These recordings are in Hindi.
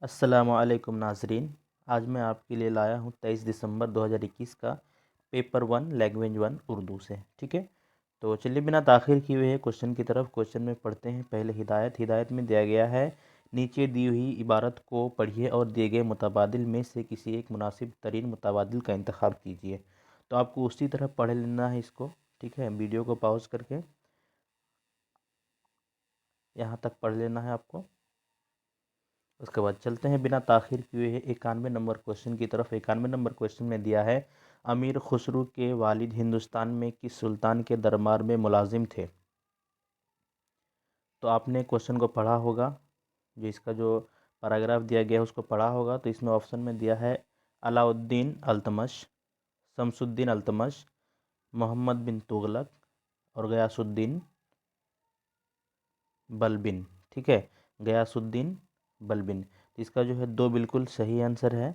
अस्सलामुअलैकुम नाज़रीन। आज मैं आपके लिए लाया हूँ 23 दिसंबर 2021 का पेपर 1 लैंग्वेज 1 उर्दू से। ठीक है, तो चलिए बिना ताख़ीर किए हुए क्वेश्चन की तरफ क्वेश्चन में पढ़ते हैं। पहले हिदायत में दिया गया है, नीचे दी हुई इबारत को पढ़िए और दिए गए मुतबादिल में से किसी एक मुनासिब तरीन मुतबादिल का इंतखाब कीजिए। तो आपको उसी तरह पढ़ लेना है इसको। ठीक है, वीडियो को पॉज करके यहाँ तक पढ़ लेना है आपको। उसके बाद चलते हैं बिना ताख़ीर किए 91 नंबर क्वेश्चन की तरफ। 91 नंबर क्वेश्चन में दिया है, अमीर खुसरू के वालिद हिंदुस्तान में किस सुल्तान के दरबार में मुलाजिम थे। तो आपने क्वेश्चन को पढ़ा होगा, जो इसका जो पैराग्राफ दिया गया है उसको पढ़ा होगा। तो इसमें ऑप्शन में दिया है अलाउद्दीन अल्तमश, शमसुद्दीन अल्तमश, मोहम्मद बिन तुगलक और गयासुद्दीन बलबिन। ठीक है, गयासुद्दीन बलबिन। तो इसका जो है दो बिल्कुल सही आंसर है,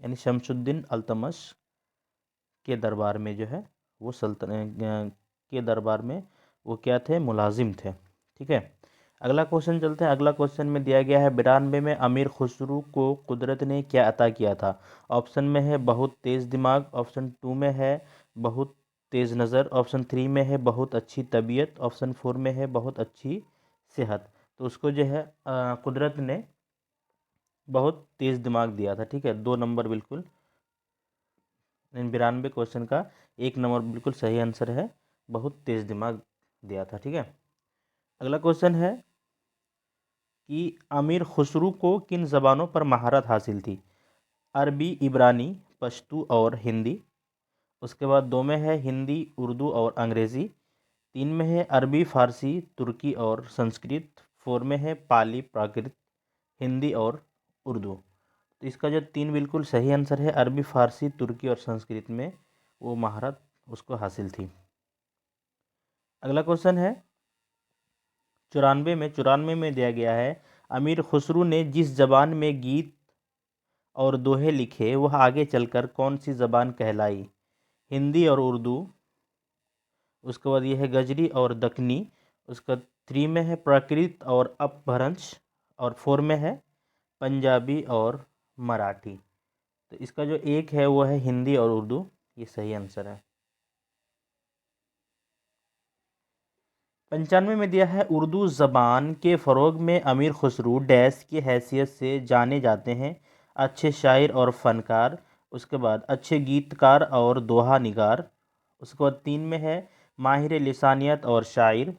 यानी शमसुद्दीन अल्तमश के दरबार में जो है वो के दरबार में वो क्या थे, मुलाजिम थे। ठीक है, अगला क्वेश्चन चलते हैं। अगला क्वेश्चन में दिया गया है, 92 में अमीर खुसरू को कुदरत ने क्या अता किया था। ऑप्शन में है बहुत तेज़ दिमाग, ऑप्शन 2 में है बहुत तेज़ नज़र, ऑप्शन 3 में है बहुत अच्छी तबीयत, ऑप्शन 4 में है बहुत अच्छी सेहत। तो उसको जो है कुदरत ने बहुत तेज़ दिमाग दिया था। ठीक है, 2 नंबर बिल्कुल, 92 क्वेश्चन का 1 नंबर बिल्कुल सही आंसर है, बहुत तेज़ दिमाग दिया था। ठीक है, अगला क्वेश्चन है कि अमीर खुसरू को किन ज़बानों पर महारत हासिल थी। अरबी, इब्रानी, पश्तू और हिंदी। उसके बाद 2 में है हिंदी, उर्दू और अंग्रेज़ी। 3 में है अरबी, फ़ारसी, तुर्की और संस्कृत। 4 में है पाली, प्राकृत, हिंदी और उर्दू। तो इसका जो 3 बिल्कुल सही आंसर है, अरबी, फ़ारसी, तुर्की और संस्कृत में वो महारत उसको हासिल थी। अगला क्वेश्चन है 94 में दिया गया है, अमीर खुसरू ने जिस ज़बान में गीत और दोहे लिखे वह आगे चलकर कौन सी ज़बान कहलाई। हिंदी और उर्दू। उसके बाद ये है गजरी और दक्कनी। उसका 3 में है प्राकृत और अपभ्रंश और 4 में है पंजाबी और मराठी। तो इसका जो एक है वो है हिंदी और उर्दू, ये सही आंसर है। 95 में दिया है, उर्दू ज़बान के फ़रोग़ में अमीर खुसरू डैश की हैसियत से जाने जाते हैं। अच्छे शायर और फ़नकार, उसके बाद अच्छे गीतकार और दोहा निगार। उसके बाद 3 में है माहिर लिसानियत और शायर,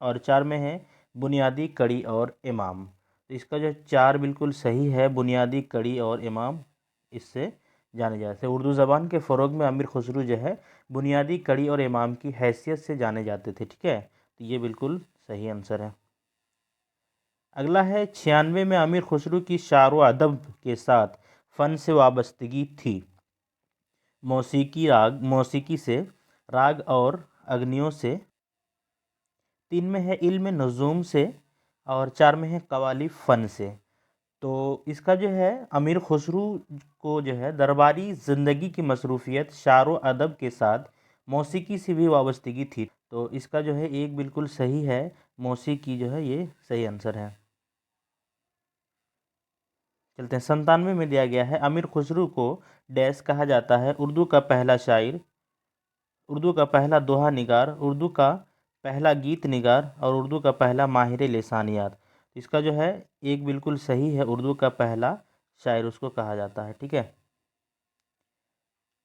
और 4 में है बुनियादी कड़ी और इमाम। तो इसका जो 4 बिल्कुल सही है, बुनियादी कड़ी और इमाम इससे जाने जाते हैं। उर्दू ज़बान के फ़रोग़ में अमीर खुसरू जो है बुनियादी कड़ी और इमाम की हैसियत से जाने जाते थे। ठीक है, तो ये बिल्कुल सही आंसर है। अगला है 96 में अमीर खुसरू की शार व अदब के साथ फ़न से वाबस्तगी थी। मौसीकी से, राग और अग्नियों से। 3 में है इल्म नज़ूम से, और 4 में है कवाली फ़न से। तो इसका जो है अमीर खुसरू को जो है दरबारी ज़िंदगी की मसरूफ़ियत, शार व अदब के साथ मौसीकी से भी वाबस्तगी थी। तो इसका जो है एक बिल्कुल सही है, मौसीकी जो है ये सही आंसर है। चलते हैं 97 में दिया गया है, अमीर खुसरू को डैश कहा जाता है। उर्दू का पहला शायर, उर्दू का पहला दोहा निगार, उर्दू का पहला गीत निगार और उर्दू का पहला माहिर लिसानियात। इसका जो है एक बिल्कुल सही है, उर्दू का पहला शायर उसको कहा जाता है। ठीक है,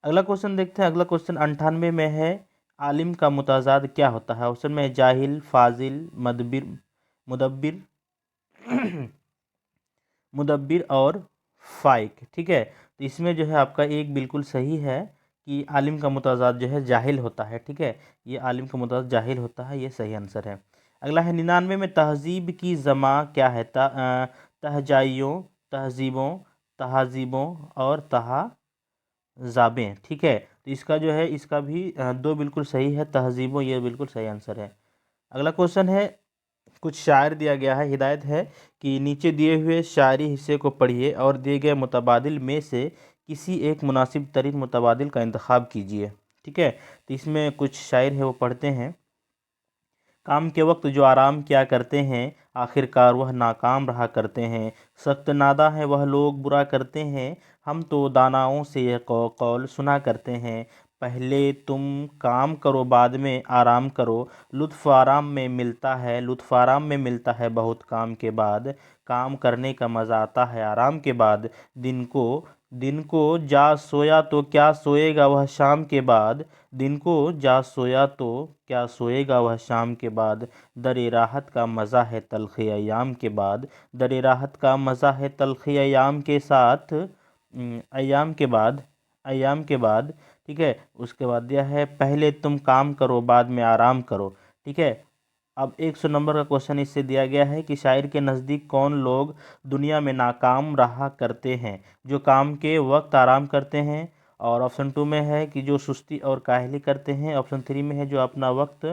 अगला क्वेश्चन देखते हैं। अगला क्वेश्चन 98 में है, आलिम का मुताजाद क्या होता है। ऑप्शन में है जाहिल, फाजिल, मुदब्बिर मुदब्बिर और फाइक। ठीक है, तो इसमें जो है आपका एक बिल्कुल सही है कि आलिम का मुताजाद जो है जाहिल होता है। ठीक है, ये आलिम का मुताजाद जाहिल होता है, ये सही आंसर है। अगला है 99 में तहजीब की जमा क्या है। तहजाइयों, तहजीबों, तहजीबों और तहजाबें। ठीक है, तो इसका जो है इसका भी दो बिल्कुल सही है, तहजीबों ये बिल्कुल सही आंसर है। अगला क्वेश्चन है, कुछ शायर दिया गया है, हिदायत है कि नीचे दिए हुए शायरी हिस्से को पढ़िए और दिए गए मुतबादिल में से किसी एक मुनासिब तरीन मुतबादिल का इंतखाब कीजिए। ठीक है, तो इसमें कुछ शायर है वो पढ़ते हैं। काम के वक्त जो आराम किया करते हैं, आखिरकार वह नाकाम रहा करते हैं। सख्त नादा है वह लोग बुरा करते हैं, हम तो दानाओं से यह कौल सुना करते हैं। पहले तुम काम करो बाद में आराम करो, लुत्फ़ आराम में मिलता है, लुत्फ़ आराम में मिलता है बहुत काम के बाद। काम करने का मज़ा आता है आराम के बाद। दिन को दिन को जा सोया तो क्या सोएगा वह शाम के बाद। दिन को जा सोया तो क्या सोएगा वह शाम के बाद। दरे राहत का मज़ा है तलख़ी अय्याम के बाद। दरे राहत का मज़ा है तलख़ी अय्याम के साथ, अय्याम के बाद, अय्याम के बाद। ठीक है, उसके बाद दिया है पहले तुम काम करो बाद में आराम करो। ठीक है, अब 100 नंबर का क्वेश्चन इससे दिया गया है कि शायर के नज़दीक कौन लोग दुनिया में नाकाम रहा करते हैं। जो काम के वक्त आराम करते हैं। और ऑप्शन 2 में है कि जो सुस्ती और काहली करते हैं। ऑप्शन 3 में है जो अपना वक्त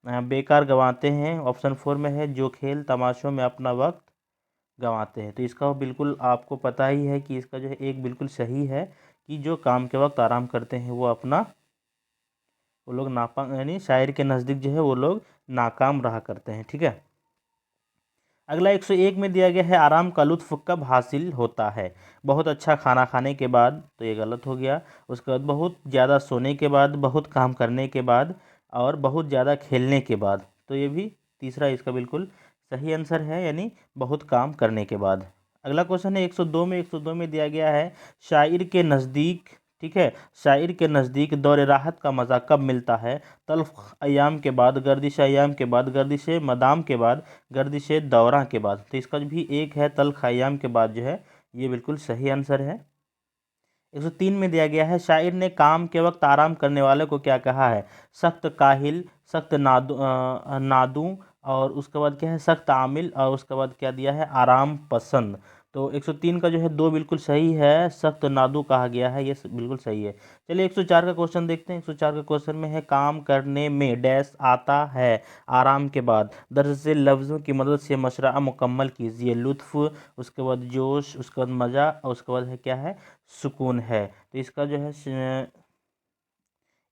बेकार गंवाते हैं। ऑप्शन 4 में है जो खेल तमाशों में अपना वक्त गंवाते हैं। तो इसका बिल्कुल आपको पता ही है कि इसका जो है एक बिल्कुल सही है कि जो काम के वक्त आराम करते हैं वो लोग नापा यानी शायर के नज़दीक जो है वो लोग नाकाम रहा करते हैं। ठीक है, अगला 101 में दिया गया है आराम का लुत्फ़ कब हासिल होता है। बहुत अच्छा खाना खाने के बाद, तो ये गलत हो गया। उसके बाद बहुत ज़्यादा सोने के बाद, बहुत काम करने के बाद, और बहुत ज़्यादा खेलने के बाद। तो ये भी तीसरा इसका बिल्कुल सही आंसर है, यानी बहुत काम करने के बाद। अगला क्वेश्चन है 102 में। 102 में दिया गया है शायर के नज़दीक, ठीक है, शायर के नज़दीक दौर राहत का मज़ा कब मिलता है। तल्ख अय्याम के बाद, गर्दिश अय्याम के बाद, गर्दिश मदाम के बाद, गर्दिश दौरा के बाद। तो इसका भी एक है तल्ख अय्याम के बाद जो है, ये बिल्कुल सही आंसर है। 103 में दिया गया है शायर ने काम के वक्त आराम करने वाले को क्या कहा है। सख्त काहिल, सख्त नादू, और उसके बाद क्या है सख्त आमिल, और उसके बाद क्या दिया है आराम पसंद। तो 103 का जो है दो बिल्कुल सही है, सख्त नादू कहा गया है, ये बिल्कुल सही है। चलिए 104 का क्वेश्चन देखते हैं। 104 का क्वेश्चन में है काम करने में डैश आता है आराम के बाद। दर्ज से लफ्ज़ों की मदद से मशरा मुकम्मल कीजिए। लुत्फ़, उसके बाद जोश, उसके बाद मज़ा, और उसके बाद है क्या है सुकून है। तो इसका जो है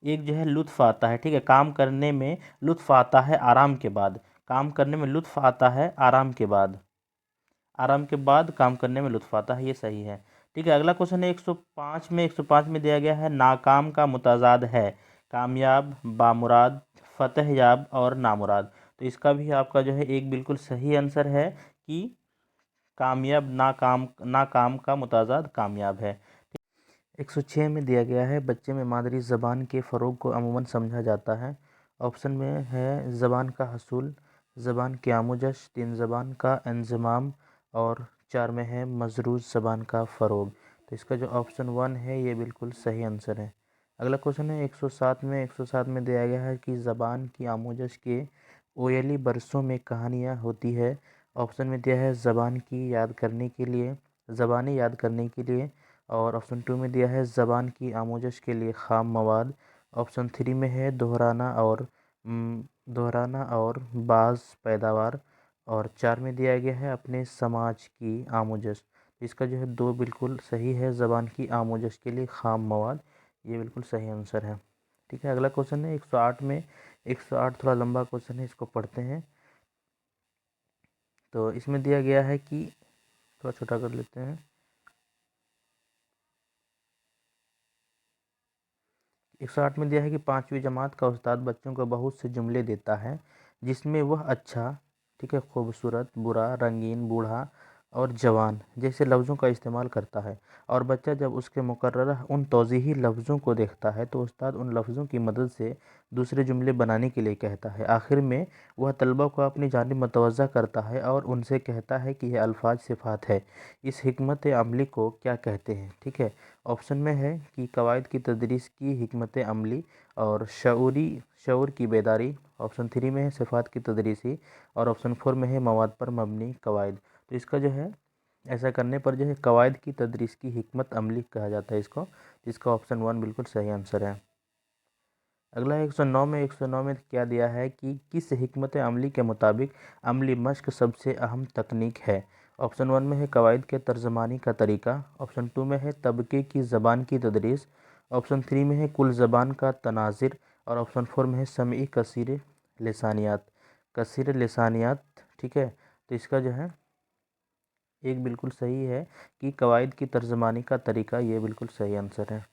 एक जो है लुत्फ़ आता है। ठीक है, काम करने में लुत्फ़ आता है आराम के बाद। काम करने में लुत्फ़ आता है आराम के बाद। आराम के बाद काम करने में लुत्फ़ आता है, ये सही है। ठीक है, अगला क्वेश्चन है 105 में। 105 में दिया गया है नाकाम का मुताजाद है कामयाब, बामुराद, फतहयाब और नामुराद। तो इसका भी आपका जो है एक बिल्कुल सही आंसर है कि कामयाब नाकाम का मुताजाद कामयाब है। 106 में दिया गया है बच्चे में मादरी ज़बान के फ़रोग़ को अमूमन समझा जाता है। ऑप्शन में है ज़बान का हसूल, ज़बान की आमुजश, 3 ज़बान का इंज़माम, और 4 में है मज़रूज़ ज़बान का फ़रोग़। तो इसका जो ऑप्शन 1 है ये बिल्कुल सही आंसर है। अगला क्वेश्चन है 107 में। 107 में दिया गया है कि ज़बान की आमुजश के ओयली बरसों में कहानियाँ होती है। ऑप्शन में दिया है ज़बान की याद करने के लिए, ज़बानें याद करने के लिए, और ऑप्शन 2 में दिया है ज़बान की आमोजश के लिए ख़ाम मवाद। ऑप्शन 3 में है दोहराना और बाज़ पैदावार, और 4 में दिया गया है अपने समाज की आमोजश। इसका जो है दो बिल्कुल सही है, ज़बान की आमोजश के लिए ख़ाम मवाद, ये बिल्कुल सही आंसर है। ठीक है, अगला क्वेश्चन है 108 में। 108 थोड़ा लंबा क्वेश्चन है, इसको पढ़ते हैं। तो इसमें दिया गया है कि थोड़ा छोटा कर लेते हैं। 108 में दिया है कि 5वीं जमात का उस्ताद बच्चों को बहुत से जुमले देता है जिसमें वह अच्छा, ठीक है, खूबसूरत, बुरा, रंगीन, बूढ़ा और जवान जैसे लफ्ज़ों का इस्तेमाल करता है। और बच्चा जब उसके मुकर्रर उन तौज़ीही लफ्ज़ों को देखता है तो उस्ताद उन लफ्ज़ों की मदद से दूसरे जुमले बनाने के लिए कहता है। आखिर में वह तलबा को अपनी जानिब मतवज्जा करता है और उनसे कहता है कि यह अल्फाज सिफ़ात है, इस हिकमत अमली को क्या कहते हैं। ठीक है, ऑप्शन में है कि कवायद की तदरीस की हिकमत अमली और शऊर की बेदारी। ऑप्शन 3 में है सिफ़ात की तदरीसी, और ऑप्शन 4 में है मवाद पर मबनी कवायद। तो इसका जो है ऐसा करने पर जो है कवायद की तदरीस की हिकमत अमली कहा जाता है इसको। इसका ऑप्शन 1 बिल्कुल सही आंसर है। अगला है 109 में। 109 में क्या दिया है कि किस हिकमत अमली के मुताबिक अमली मश्क सबसे अहम तकनीक है। ऑप्शन 1 में है कवायद के तर्जमानी का तरीका, ऑप्शन 2 में है तबके की ज़बान की तदरीस, ऑप्शन 3 में है कुल ज़बान का तनाजिर, और ऑप्शन 4 में है समी कसीर लिसानियात। ठीक है, तो तो इसका जो है एक बिल्कुल सही है कि कवायद की तर्जमानी का तरीका, ये बिल्कुल सही आंसर है।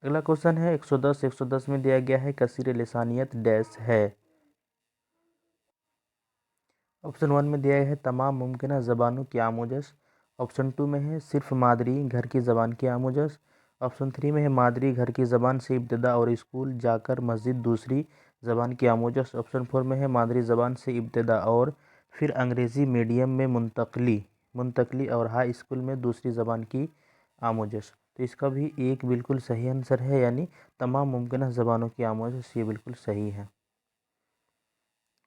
अगला क्वेश्चन है 110 में दिया गया है कसीर लिसानियत डैश है। ऑप्शन 1 में दिया है तमाम मुमकिन ज़बानों की आमोजश। ऑप्शन 2 में है सिर्फ मादरी घर की ज़बान की आमोजश। ऑप्शन 3 में है मादरी घर की ज़बान से इब्तदा और स्कूल जाकर मस्जिद दूसरी ज़बान की आमोजश। ऑप्शन 4 में है मादरी ज़बान से इब्तदा और फिर अंग्रेज़ी मीडियम में मुंतकली और हाई स्कूल में दूसरी ज़बान की आमोजश। तो इसका भी एक बिल्कुल सही आंसर है, यानी तमाम मुमकिन ज़बानों की आमोजश, ये बिल्कुल सही है।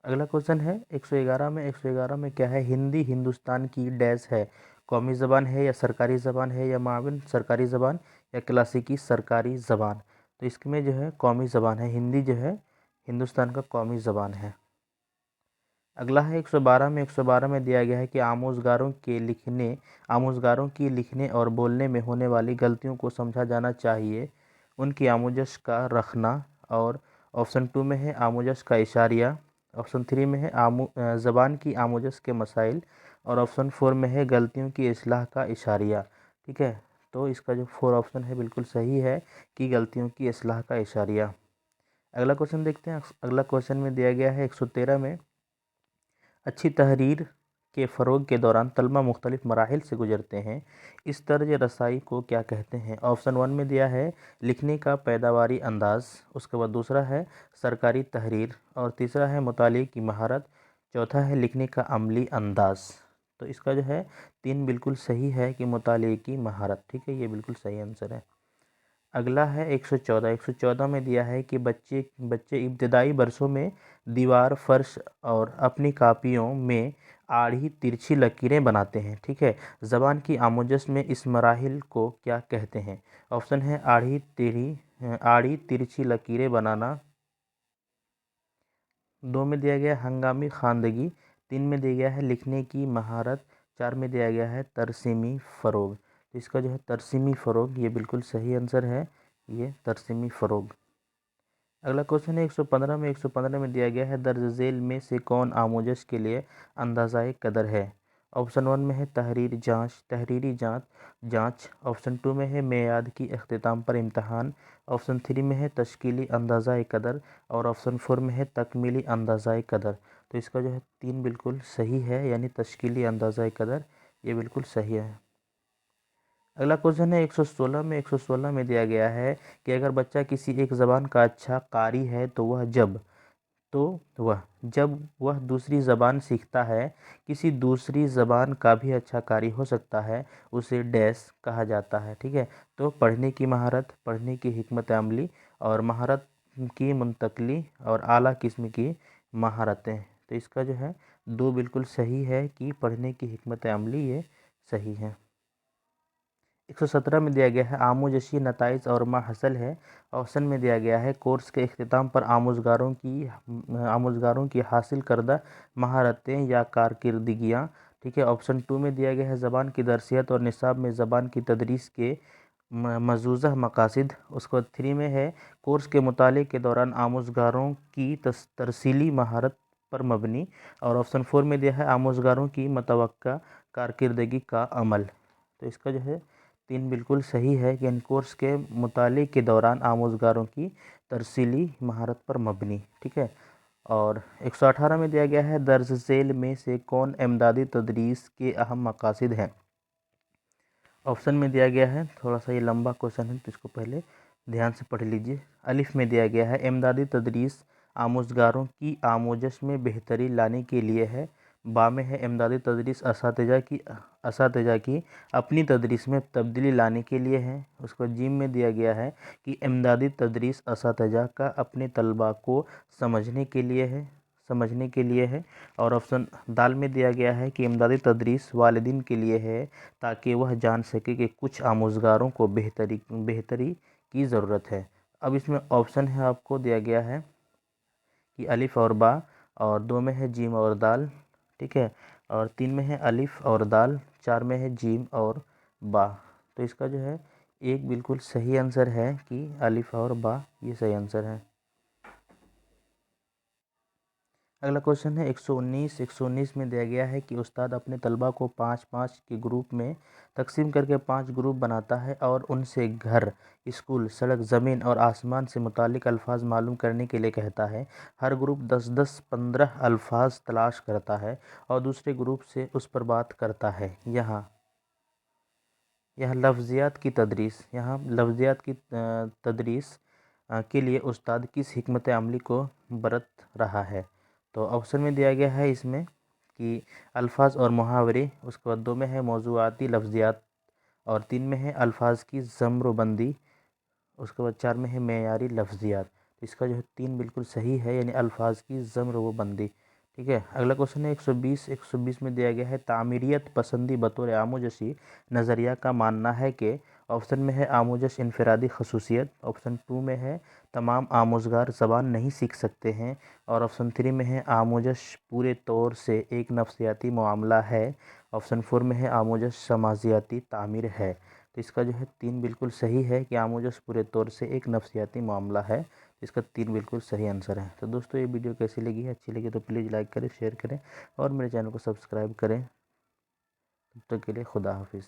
अगला क्वेश्चन है 111 में क्या है, हिंदी हिंदुस्तान की डैश है। कौमी ज़बान है या सरकारी ज़बान है या माविन सरकारी ज़बान या क्लासिकी सरकारी ज़बान। तो इसमें जो है कौमी ज़बान है, हिंदी जो है हिंदुस्तान का कौमी ज़बान है। अगला है 112 में दिया गया है कि आमोज़गारों की लिखने और बोलने में होने वाली गलतियों को समझा जाना चाहिए, उनकी आमोजश का रखना। और ऑप्शन 2 में है आमोजश का इशारिया। ऑप्शन 3 में है ज़बान की आमोजश के मसाइल। और ऑप्शन 4 में है गलतियों की इस्लाह का इशारिया। ठीक है, तो इसका जो 4 ऑप्शन है बिल्कुल सही है कि गलतियों की इस्लाह का इशारिया। अगला क्वेश्चन देखते हैं। अगला क्वेश्चन में दिया गया है 113 में अच्छी तहरीर के फ़रोग के दौरान तलबा मुख्तलिफ मराहिल से गुजरते हैं, इस तर्ज रसाई को क्या कहते हैं। ऑप्शन 1 में दिया है लिखने का पैदावारी अंदाज़। उसके बाद दूसरा है सरकारी तहरीर और तीसरा है मुताले की महारत, चौथा है लिखने का अमली अंदाज़। तो इसका जो है 3 बिल्कुल सही है कि मुताले की महारत। ठीक है, ये बिल्कुल सही आंसर है। अगला है 114 में दिया है कि बच्चे बच्चे इब्तदाई बरसों में दीवार फर्श और अपनी कापियों में आड़ी तिरछी लकीरें बनाते हैं। ठीक है, ज़बान की आमोजश में इस मराहिल को क्या कहते हैं। ऑप्शन है आड़ी तिरछी लकीरें बनाना। 2 में दिया गया है हंगामी ख़वानदगी। 3 में दिया गया है लिखने की महारत। 4 में दिया गया है तरसीमी फ़रोग। तो इसका जो है तरसीमी फ़रोग, ये बिल्कुल सही आंसर है, ये तरसीमी फ़रोग। अगला क्वेश्चन है 115 में दिया गया है दर्ज झेल में से कौन आमोजश के लिए अंदाज़ाए कदर है। ऑप्शन 1 में है तहरीरी जांच जांच। ऑप्शन 2 में है मेयाद की अख्तिताम पर इम्तहान। ऑप्शन 3 में है तश्कीली अंदाज़ाए कदर। और ऑप्शन 4 में है तकमीली अंदाज़ाए कदर। तो इसका जो है 3 बिल्कुल सही है, यानी तश्कीली अंदाज़ाए कदर, ये बिल्कुल सही है। अगला क्वेश्चन है 116 में दिया गया है कि अगर बच्चा किसी एक ज़बान का अच्छा कारी है तो वह जब वह दूसरी ज़बान सीखता है किसी दूसरी ज़बान का भी अच्छा कारी हो सकता है, उसे डैश कहा जाता है। ठीक है, तो पढ़ने की महारत, पढ़ने की हिकमत अमली और महारत की मुंतकली और आला किस्म की महारतें। तो इसका जो है 2 बिल्कुल सही है कि पढ़ने की हिकमत अमली, ये सही है। 117 में दिया गया है आमोजशी नताइज और मा हासिल है। ऑप्शन में दिया गया है कोर्स के इख्तिताम पर आमोज़गारों की हासिल करदा महारतें या कारकिर्दगियाँ। ठीक है, ऑप्शन 2 में दिया गया है ज़बान की दरसियत और निसाब में ज़बान की तदरीस के मजूज़ा मकासिद। उसके बाद 3 में है कोर्स के मुताले के दौरान आमोज़गारों की तरसीली महारत पर मबनी। और ऑप्शन 4 में दिया है आमोज़गारों की मतवक्का कारकिर्दगी का अमल। तो इसका जो है 3 बिल्कुल सही है कि इन कोर्स के मुताले के दौरान आमोज़गारों की तरसीली महारत पर मबनी। ठीक है, और 118 में दिया गया है दर्ज झेल में से कौन इमदादी तदरीस के अहम मकासद हैं। ऑप्शन में दिया गया है, थोड़ा सा ये लंबा क्वेश्चन है तो इसको पहले ध्यान से पढ़ लीजिए। अलिफ में दिया गया है इमदादी तदरीस आमोज़गारों की आमोजश में बेहतरी लाने के लिए है। बा में है इमदादी तदरीस असातिज़ा की अपनी तदरीस में तब्दीली लाने के लिए है। उसको जीम में दिया गया है कि इमदादी तदरीस असातिज़ा का अपने तलबा को समझने के लिए है। और ऑप्शन दाल में दिया गया है कि इमदादी तदरीस वालिदीन के लिए है ताकि वह जान सके कि कुछ आमोज़गारों को बेहतरी की ज़रूरत है। अब इसमें ऑप्शन है आपको दिया गया है कि अलिफ और बा, और 2 में है जीम और दाल। ठीक है, और 3 में है अलिफ और दाल, 4 में है जीम और बा। तो इसका जो है एक बिल्कुल सही आंसर है कि अलिफ और बा, ये सही आंसर है। अगला क्वेश्चन है 119 में दिया गया है कि उस्ताद अपने तलबा को 5-5 के ग्रुप में तकसीम करके 5 ग्रुप बनाता है और उनसे घर, स्कूल, सड़क, ज़मीन और आसमान से मुतालिक अल्फाज मालूम करने के लिए कहता है। हर ग्रुप 10-10, 15 अल्फाज तलाश करता है और दूसरे ग्रुप से उस पर बात करता है। यहाँ लफ्ज़ियात की तदरीस के लिए उस्ताद किस हिकमत अमली को बरत रहा है। तो ऑप्शन में दिया गया है इसमें कि अल्फाज और मुहावरे, उसके बाद 2 में है मौज़ूआती लफ्ज़ियात और 3 में है अल्फाज की ज़म्रबंदी, उसके बाद 4 में है मेयारी लफ्ज़ियात। तो इसका जो है 3 बिल्कुल सही है, यानी अल्फाज की ज़म्रबंदी। ठीक है। अगला क्वेश्चन है 120 में दिया गया है तामीरियत पसंदी बतौर आमोजशी नज़रिया का मानना है कि ऑप्शन में है आमोजश इनफरादी खसूसियत, ऑप्शन 2 में है तमाम आमोजगार ज़बान नहीं सीख सकते हैं और ऑप्शन 3 में है आमोजश पूरे तौर से एक नफ्सियाती मामला है, ऑप्शन 4 में है आमोजश समाजियाती तामीर है। तो इसका जो है 3 बिल्कुल सही है कि आमोजश पूरे तौर से एक नफ्सियाती मामला है। इसका 3 बिल्कुल सही आंसर है। तो दोस्तों ये वीडियो कैसी लगी है, अच्छी लगी तो प्लीज़ लाइक करें, शेयर करें और मेरे चैनल को सब्सक्राइब करें। तब तक के लिए खुदा हाफिज़।